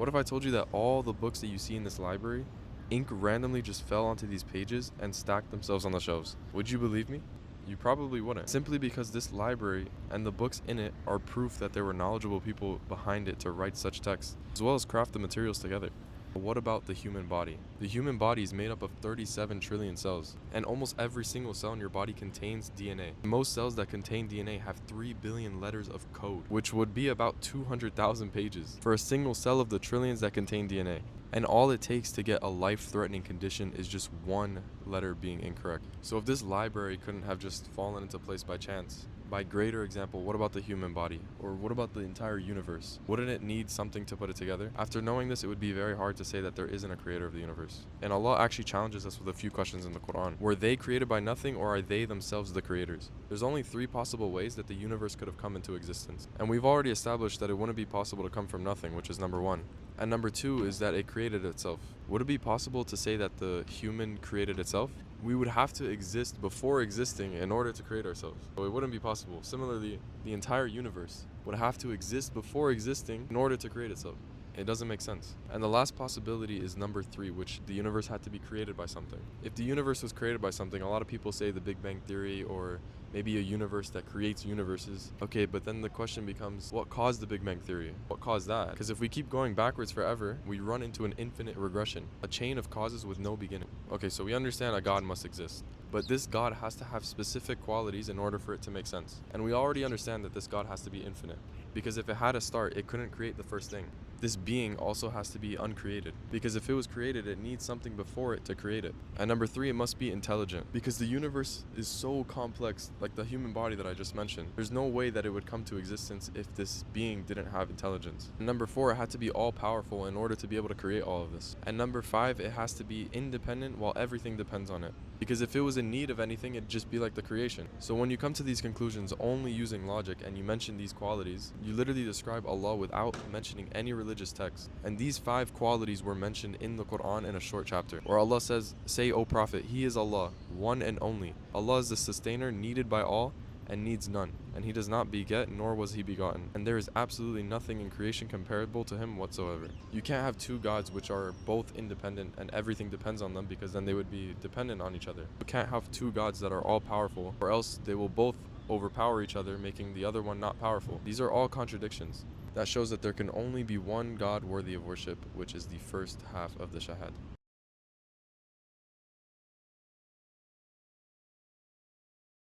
What if I told you that all the books that you see in this library, ink randomly just fell onto these pages and stacked themselves on the shelves? Would you believe me? You probably wouldn't. Simply because this library and the books in it are proof that there were knowledgeable people behind it to write such texts, as well as craft the materials together. But what about the human body? The human body is made up of 37 trillion cells, and almost every single cell in your body contains DNA. Most cells that contain DNA have 3 billion letters of code, which would be about 200,000 pages for a single cell of the trillions that contain DNA. And all it takes to get a life-threatening condition is just one letter being incorrect. So if this library couldn't have just fallen into place by chance, by greater example, what about the human body? Or what about the entire universe? Wouldn't it need something to put it together? After knowing this, it would be very hard to say that there isn't a creator of the universe. And Allah actually challenges us with a few questions in the Quran. Were they created by nothing, or are they themselves the creators? There's only 3 possible ways that the universe could have come into existence. And we've already established that it wouldn't be possible to come from nothing, which is number 1. And number 2 is that it created itself. Would it be possible to say that the human created itself? We would have to exist before existing in order to create ourselves. So it wouldn't be possible. Similarly, the entire universe would have to exist before existing in order to create itself. It doesn't make sense. And the last possibility is number 3, which the universe had to be created by something. If the universe was created by something, a lot of people say the Big Bang Theory, or maybe a universe that creates universes. Okay, but then the question becomes, what caused the Big Bang Theory? What caused that? Because if we keep going backwards forever, we run into an infinite regression, a chain of causes with no beginning. Okay, so we understand a God must exist, but this God has to have specific qualities in order for it to make sense. And we already understand that this God has to be infinite, because if it had a start, it couldn't create the first thing. This being also has to be uncreated, because if it was created, it needs something before it to create it. And number 3, it must be intelligent, because the universe is so complex, like the human body that I just mentioned. There's no way that it would come to existence if this being didn't have intelligence. And number 4, it had to be all-powerful in order to be able to create all of this. And number 5, it has to be independent while everything depends on it. Because if it was in need of anything, it'd just be like the creation. So when you come to these conclusions only using logic and you mention these qualities, you literally describe Allah without mentioning any religious text. And these 5 qualities were mentioned in the Quran in a short chapter, where Allah says, "Say, O Prophet, He is Allah, one and only. Allah is the sustainer, needed by all, and needs none. And He does not beget, nor was He begotten. And there is absolutely nothing in creation comparable to Him whatsoever." You can't have 2 gods which are both independent and everything depends on them, because then they would be dependent on each other. You can't have 2 gods that are all powerful, or else they will both overpower each other, making the other one not powerful. These are all contradictions. That shows that there can only be one God worthy of worship, which is the first half of the Shahad.